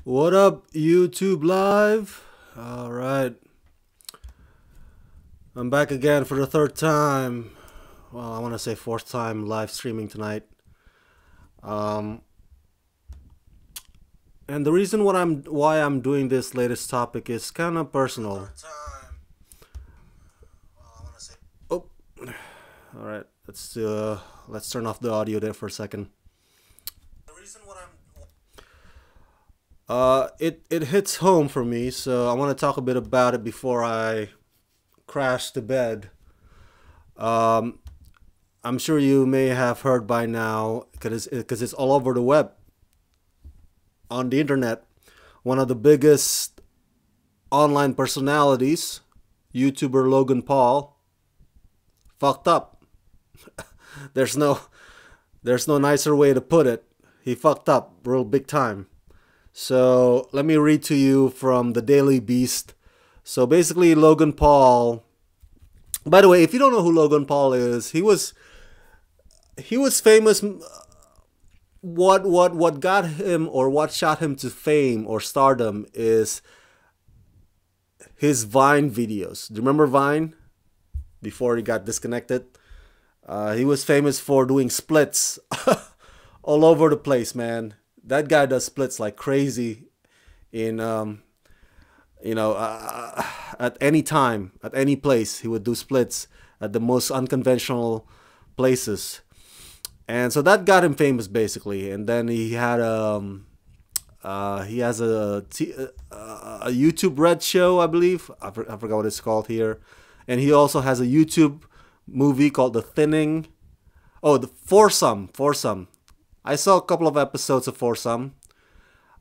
What up, YouTube Live? All right, I'm back again for the third time. Well, I want to say fourth time live streaming tonight. Um, and the reason why I'm doing this latest topic is kind of personal. Oh, all right. Let's turn off the audio there for a second. It hits home for me, so I want to talk a bit about it before I crash to bed. Um, I'm sure you may have heard by now because it's all over the web, on the internet. One of the biggest online personalities, YouTuber Logan Paul, fucked up. There's no there's no nicer way to put it. He fucked up real big time. So let me read to you from the Daily Beast. So basically, Logan Paul. By the way, if you don't know who Logan Paul is, he was famous. What got him, or what shot him to fame or stardom, is his Vine videos. Do you remember Vine? Before he got disconnected, he was famous for doing splits all over the place, man. That guy does splits like crazy in at any time, at any place. He would do splits at the most unconventional places, and so that got him famous basically. And then he has a YouTube Red show, I believe. I forgot what it's called here. And he also has a YouTube movie called The Thinning. Oh, the Foursome. I saw a couple of episodes of Foursome.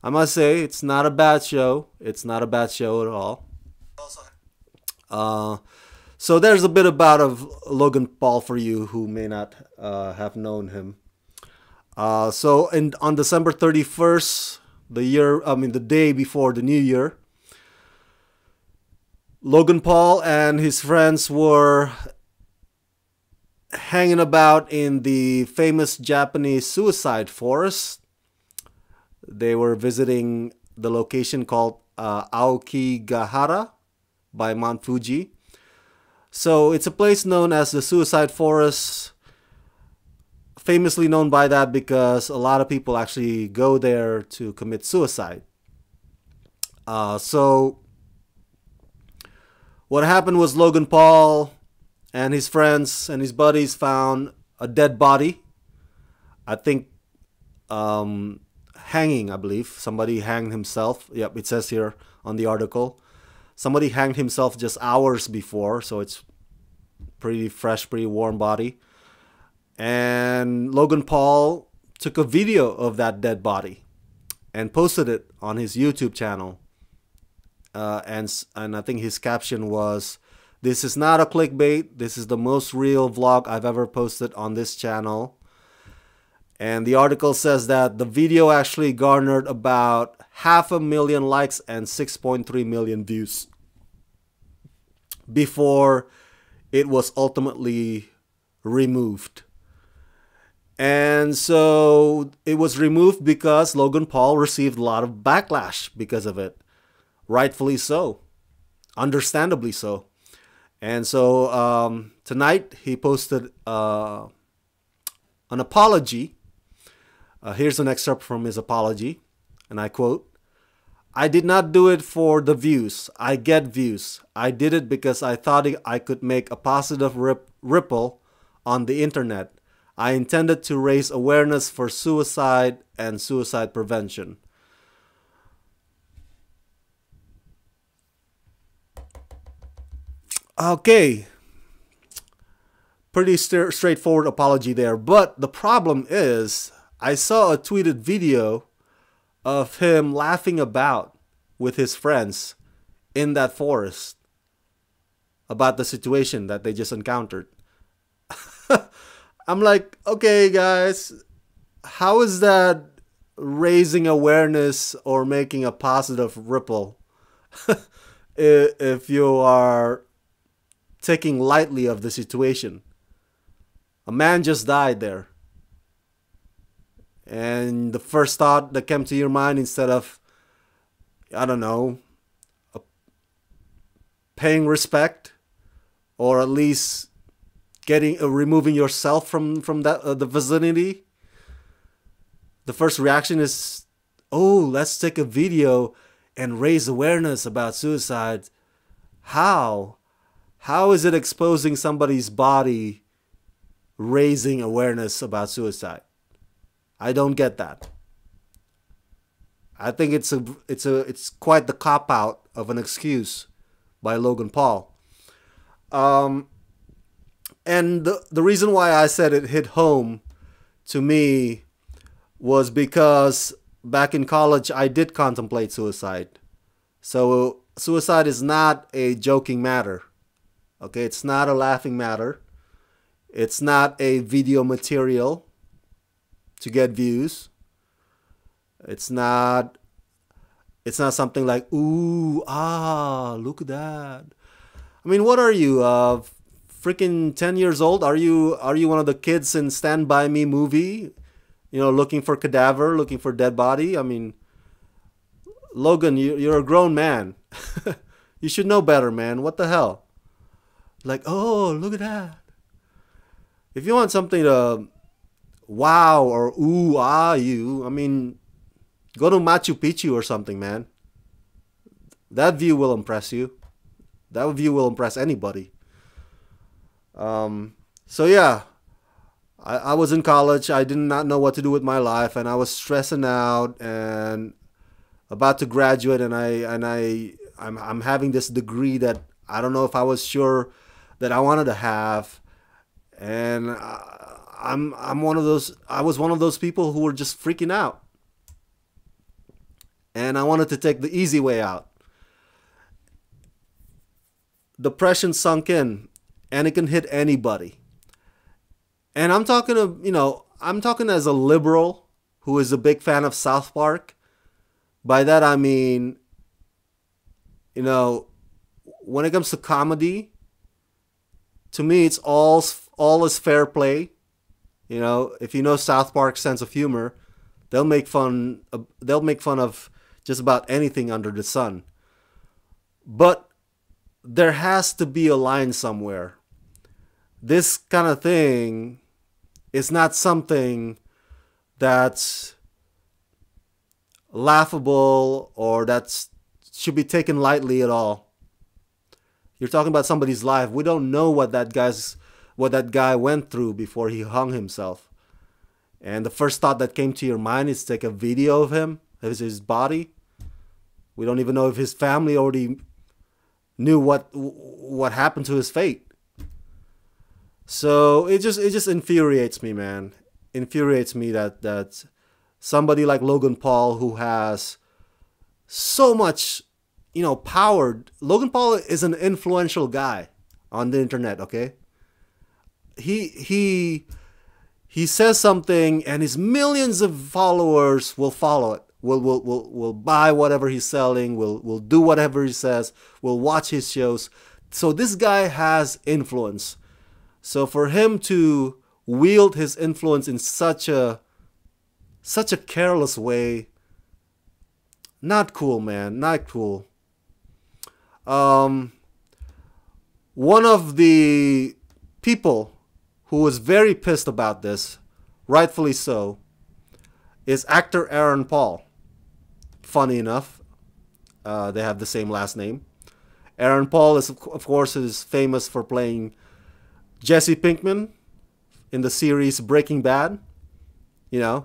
I must say, it's not a bad show. It's not a bad show at all. Uh, so there's a bit about of Logan Paul for you who may not have known him. On December 31st, the day before the New Year, Logan Paul and his friends were hanging about in the famous Japanese suicide forest. They were visiting the location called Aokigahara by Mount Fuji. So it's a place known as the Suicide Forest, famously known by that because a lot of people actually go there to commit suicide. So what happened was Logan Paul and his friends and his buddies found a dead body. I think hanging, I believe. Somebody hanged himself. Yep, it says here on the article. Somebody hanged himself just hours before, so it's pretty fresh, pretty warm body. And Logan Paul took a video of that dead body and posted it on his YouTube channel. And I think his caption was, "This is not a clickbait. This is the most real vlog I've ever posted on this channel." And the article says that the video actually garnered about 500,000 likes and 6.3 million views before it was ultimately removed. And so it was removed because Logan Paul received a lot of backlash because of it. Rightfully so. Understandably so. And so tonight he posted an apology. Here's an excerpt from his apology, and I quote, "I did not do it for the views. I get views. I did it because I thought I could make a positive ripple on the internet. I intended to raise awareness for suicide and suicide prevention." Okay, pretty straightforward apology there. But the problem is, I saw a tweeted video of him laughing about with his friends in that forest about the situation that they just encountered. I'm like, okay, guys, how is that raising awareness or making a positive ripple if you are taking lightly of the situation? A man just died there. And the first thought that came to your mind, instead of I don't know, paying respect, or at least getting removing yourself from that the vicinity, the first reaction is, oh, let's take a video and raise awareness about suicide. How? How is it exposing somebody's body, raising awareness about suicide? I don't get that. I think it's quite the cop out of an excuse by Logan Paul. And the reason why I said it hit home to me was because back in college I did contemplate suicide. So suicide is not a joking matter. Okay, it's not a laughing matter. It's not a video material to get views. It's not something like, ooh, ah, look at that. I mean, what are you, freaking 10 years old? Are you one of the kids in Stand By Me movie? You know, looking for cadaver, looking for dead body? I mean, Logan, you're a grown man. You should know better, man. What the hell? Like, oh, look at that. If you want something to wow or ooh, ah, you, I mean, go to Machu Picchu or something, man. That view will impress you. That view will impress anybody. So yeah, I was in college. I did not know what to do with my life, and I was stressing out and about to graduate, and I'm having this degree that I don't know if I was sure that I wanted to have, and I'm one of those. I was one of those people who were just freaking out, and I wanted to take the easy way out. Depression sunk in, and it can hit anybody. And I'm talking I'm talking as a liberal who is a big fan of South Park. By that I mean, when it comes to comedy, to me it's all is fair play. If you know South Park's sense of humor, they'll make fun of just about anything under the sun. But there has to be a line somewhere. This kind of thing is not something that's laughable or that should be taken lightly at all. You're talking about somebody's life. We don't know what that guy went through before he hung himself. And the first thought that came to your mind is to take a video of him, of his body. We don't even know if his family already knew what happened to his fate. So it just infuriates me, man. Infuriates me that somebody like Logan Paul, who has so much, power. Logan Paul is an influential guy on the internet, okay? He says something and his millions of followers will follow it. Will buy whatever he's selling, will do whatever he says, will watch his shows. So this guy has influence. So for him to wield his influence in such a careless way, not cool, man, not cool. One of the people who was very pissed about this, rightfully so, is actor Aaron Paul. Funny enough, they have the same last name. Aaron Paul is, of course, is famous for playing Jesse Pinkman in the series Breaking Bad. I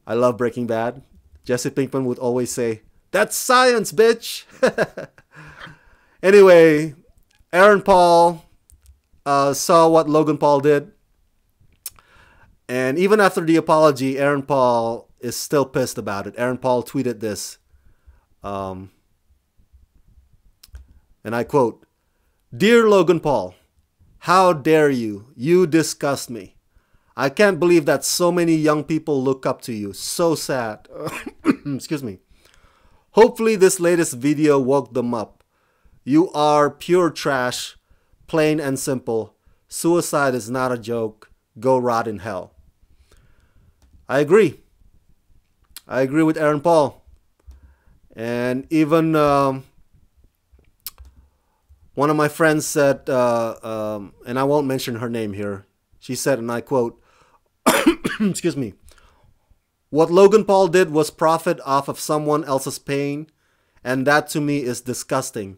love Breaking Bad. Jesse Pinkman would always say, "That's science, bitch." Anyway, Aaron Paul saw what Logan Paul did. And even after the apology, Aaron Paul is still pissed about it. Aaron Paul tweeted this. And I quote, "Dear Logan Paul, how dare you? You disgust me. I can't believe that so many young people look up to you. So sad." Excuse me. "Hopefully this latest video woke them up. You are pure trash, plain and simple. Suicide is not a joke. Go rot in hell." I agree. I agree with Aaron Paul. And even one of my friends said, and I won't mention her name here, she said, and I quote, excuse me, "What Logan Paul did was profit off of someone else's pain, and that to me is disgusting.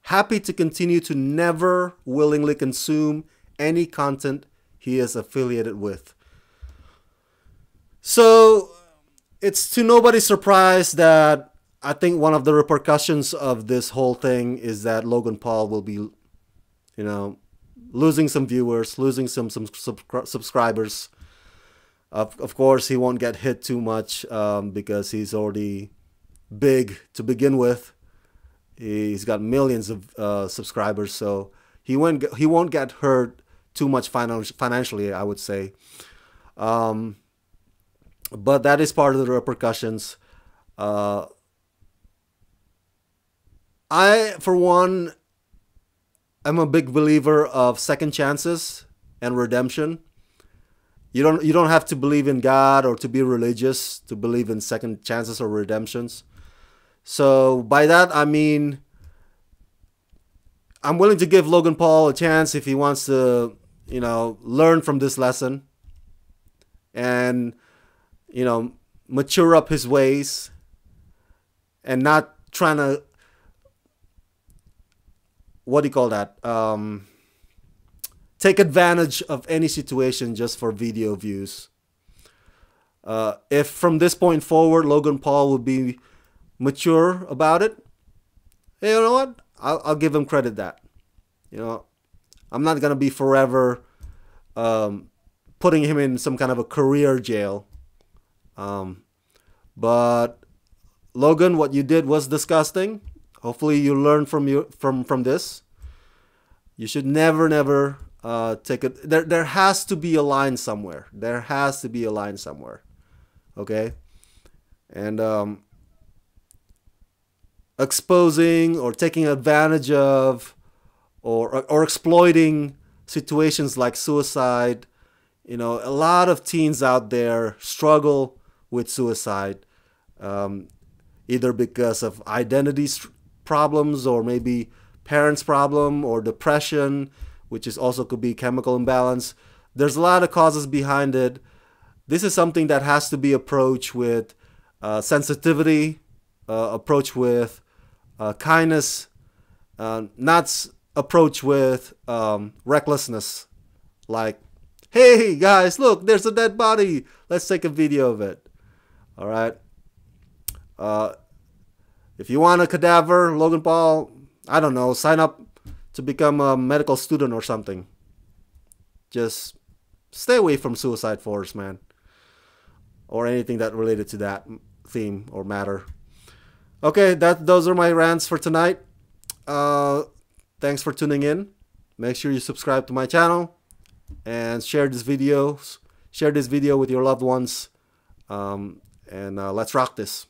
Happy to continue to never willingly consume any content he is affiliated with." So it's to nobody's surprise that I think one of the repercussions of this whole thing is that Logan Paul will be, losing some viewers, losing some subscribers. Of course, he won't get hit too much because he's already big to begin with. He's got millions of subscribers, so he won't get hurt too much financially, I would say. But that is part of the repercussions. I, for one, am a big believer of second chances and redemption. You don't have to believe in God or to be religious to believe in second chances or redemptions. So by that I mean I'm willing to give Logan Paul a chance if he wants to, learn from this lesson and, mature up his ways and not trying to, what do you call that? Take advantage of any situation just for video views. If from this point forward Logan Paul would be mature about it, hey, you know what? I'll give him credit that. I'm not gonna be forever putting him in some kind of a career jail. But Logan, what you did was disgusting. Hopefully you learn from this. You should never take it. There has to be a line somewhere. There has to be a line somewhere. Okay? And exposing or taking advantage of or exploiting situations like suicide. A lot of teens out there struggle with suicide, either because of identity problems or maybe parents' problem or depression, which is also could be chemical imbalance. There's a lot of causes behind it. This is something that has to be approached with sensitivity, approached with kindness, not approached with recklessness. Like, hey guys, look, there's a dead body. Let's take a video of it. All right. If you want a cadaver, Logan Paul, I don't know, sign up to become a medical student or something. Just stay away from suicide force, man. Or anything that related to that theme or matter. Okay, those are my rants for tonight. Thanks for tuning in. Make sure you subscribe to my channel and share this video with your loved ones. And let's rock this.